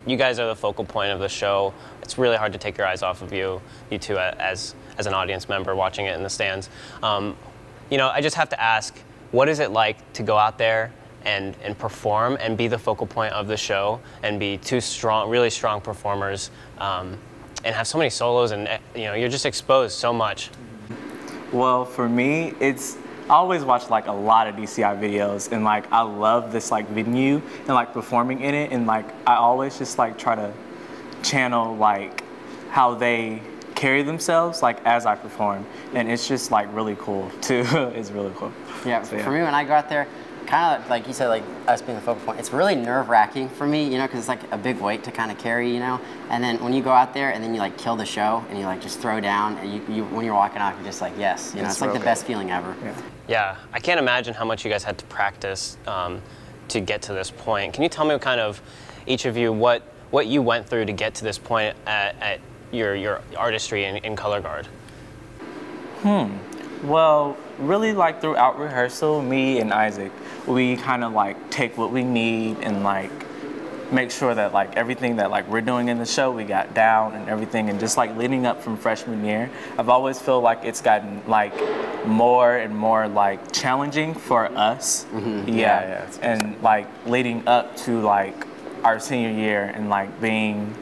You guys are the focal point of the show. It's really hard to take your eyes off of you two as an audience member watching it in the stands. You know, I just have to ask, what is it like to go out there and perform and be the focal point of the show and be two really strong performers and have so many solos, and you know, you're just exposed so much? Well, for me, I always watch like a lot of DCI videos, and like I love this like venue and like performing in it, and like I always just like try to channel like how they carry themselves like as I perform, and it's just like really cool too. It's really cool. Yeah, so, yeah, for me when I go out there, kind of like you said, like us being the focal point, it's really nerve-wracking for me, you know, because it's like a big weight to kind of carry, you know. And then when you go out there and then you like kill the show and you like just throw down, and you when you're walking off, you're just like, yes, you know, it's like the best feeling ever. Yeah, I can't imagine how much you guys had to practice to get to this point. Can you tell me kind of, each of you, what you went through to get to this point at your artistry in color guard? Well, really like throughout rehearsal, me and Isaac, we kind of like take what we need and like make sure that like everything that like we're doing in the show, we got down and everything. And just like leading up from freshman year, I've always felt like it's gotten like more and more like challenging for us. Yeah. And like leading up to like our senior year and like being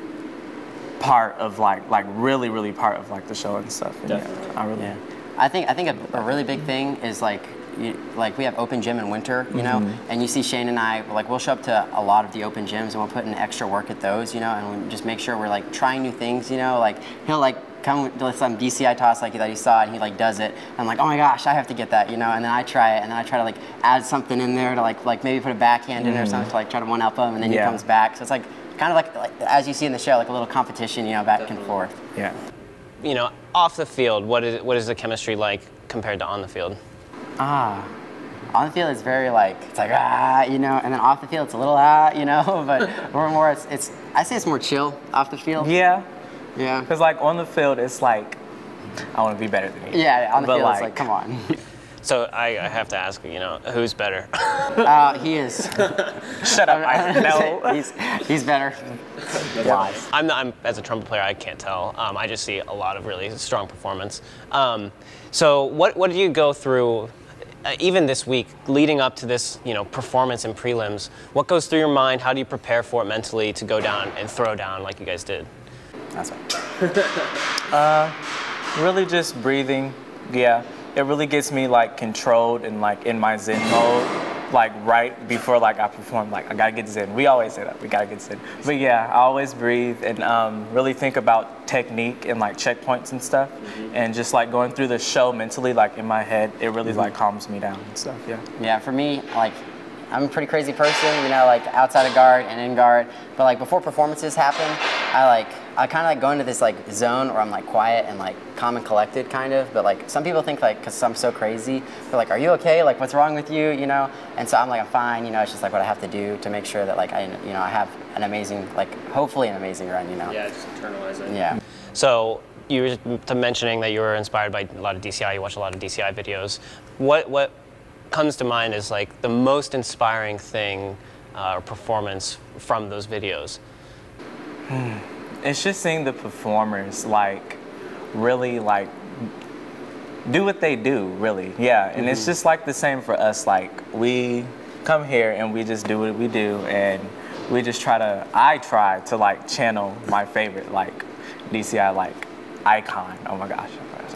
part of like really part of like the show and stuff. And yeah, I think a really big thing is like we have open gym in winter, you know, and you see Shane and I, like we'll show up to a lot of the open gyms and we'll put in extra work at those, you know, and we'll just make sure we're like trying new things, you know, like he'll like come with some DCI toss like that he saw and he like does it. I'm like, oh my gosh, I have to get that, you know, and then I try it and then I try to like add something in there to like maybe put a backhand in there or something to like try to one up him, and then he comes back. So it's like kind of like as you see in the show, like a little competition, you know, back and forth. Yeah. You know, off the field, what is the chemistry like compared to on the field? On the field it's very like, it's like you know, and then off the field it's a little you know, but more it's I say it's more chill off the field. Yeah. Yeah. Because like on the field it's like, I want to be better than you. Yeah, on the field it's like, come on. So I have to ask, you know, who's better? He is. Shut up, Isaac. No. He's better. Lies. I'm as a trumpet player, I can't tell. I just see a lot of really strong performance. So what did you go through? Even this week, leading up to this, you know, performance in prelims, what goes through your mind? How do you prepare for it mentally to go down and throw down like you guys did? That's right. Really just breathing. Yeah, it really gets me like controlled and like in my zen mode. Like right before like I perform, like I gotta get zen. We always say that, we gotta get zen. But yeah, I always breathe and really think about technique and like checkpoints and stuff. And just like going through the show mentally, like in my head, it really like calms me down and stuff, yeah. Yeah, for me, like I'm a pretty crazy person, you know, like outside of guard and in guard. But like before performances happen, I kind of like go into this like zone where I'm like quiet and like calm and collected kind of. But like some people think like, because I'm so crazy, they're like, are you okay? Like what's wrong with you? You know? And so I'm like, I'm fine. You know, it's just like what I have to do to make sure that like I have an amazing, like hopefully an amazing run, you know? Yeah, just internalize it. Yeah. So you were mentioning that you were inspired by a lot of DCI, you watch a lot of DCI videos. What comes to mind is like the most inspiring thing or performance from those videos? It's just seeing the performers like really like do what they do, really. Yeah, and it's just like the same for us. Like we come here and we just do what we do, and we just I try to like channel my favorite like DCI like icon. Oh my gosh.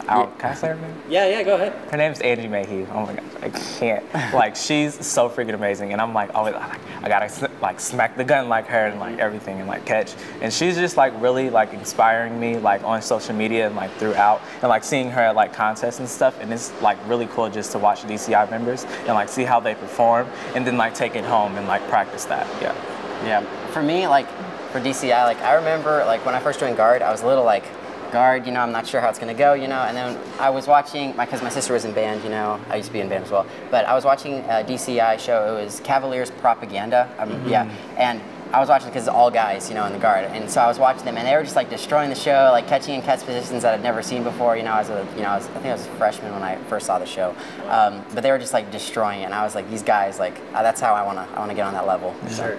Can I say her name? Yeah, go ahead. Her name's Angie Mayhew. Oh my gosh, I can't. Like, she's so freaking amazing, and I'm like always I gotta like smack the gun like her and like everything and like catch. And she's just like really like inspiring me like on social media and like throughout, and like seeing her at like contests and stuff. And it's like really cool just to watch DCI members and like see how they perform, and then like take it home and like practice that. Yeah. Yeah. For me, like for DCI, like I remember like when I first joined guard, I was a little like, guard, you know, I'm not sure how it's going to go, you know, and then I was watching, because my sister was in band, you know, I used to be in band as well, but I was watching a DCI show, it was Cavaliers Propaganda, yeah, and I was watching because it's all guys, you know, in the guard, and so I was watching them, and they were just like destroying the show, like catching in catch positions that I'd never seen before, you know, I think I was a freshman when I first saw the show, but they were just like destroying it, and I was like, these guys, like, that's how I want to get on that level. Sure.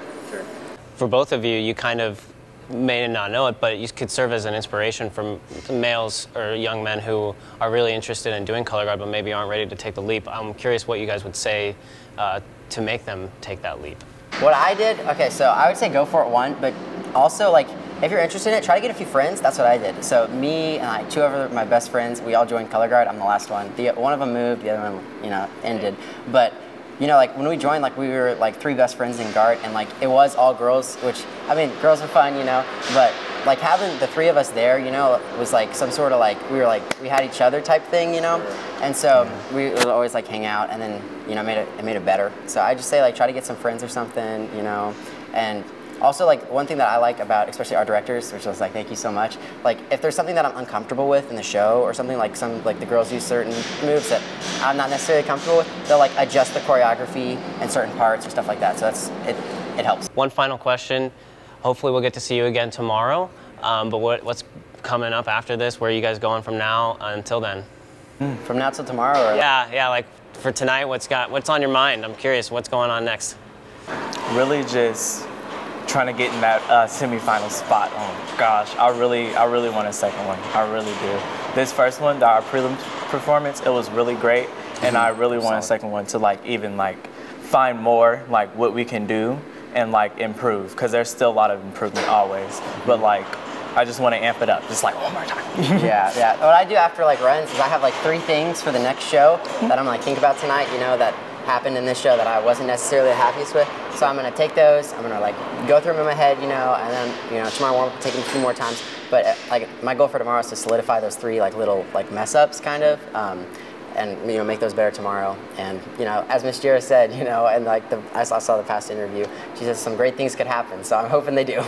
For both of you, you kind of may not know it, but you could serve as an inspiration for males or young men who are really interested in doing color guard but maybe aren't ready to take the leap. I'm curious what you guys would say to make them take that leap. What I did, okay, so I would say go for it, one, but also like if you're interested in it, try to get a few friends. That's what I did. So me and like 2 of my best friends, we all joined color guard. I'm the last one. One of them moved, the other one, you know, ended. But you know, like when we joined, like we were like 3 best friends in guard, and like it was all girls, which I mean, girls are fun, you know, but like having the 3 of us there, you know, was like some sort of like we had each other type thing, you know, and so we would always like hang out, and then you know it made it better. So I just say like try to get some friends or something, you know, and also like one thing that I like about especially our directors, which was like thank you so much. Like if there's something that I'm uncomfortable with in the show or something like the girls use certain moves that I'm not necessarily comfortable with, they'll like adjust the choreography and certain parts or stuff like that. So that's it helps. One final question. Hopefully we'll get to see you again tomorrow. But what's coming up after this? Where are you guys going from now until then? From now till tomorrow? Or yeah. Like for tonight, what's on your mind? I'm curious. What's going on next? Really just trying to get in that semifinal spot. Oh gosh, I really want a second one. I really do. This first one, our prelim performance, it was really great, and I really want a second one to like even like find more like what we can do and like improve, because there's still a lot of improvement always. But like I just want to amp it up, just like one more time. yeah. What I do after like runs is I have like 3 things for the next show that I'm like think about tonight, you know, that happened in this show that I wasn't necessarily the happiest with. So I'm gonna take those, I'm gonna like go through them in my head, you know, and then you know tomorrow morning take them a few more times. But like my goal for tomorrow is to solidify those 3 like little like mess ups kind of, and you know make those better tomorrow. And you know as Miss Jira said, you know, and like I saw the past interview, she said some great things could happen. So I'm hoping they do.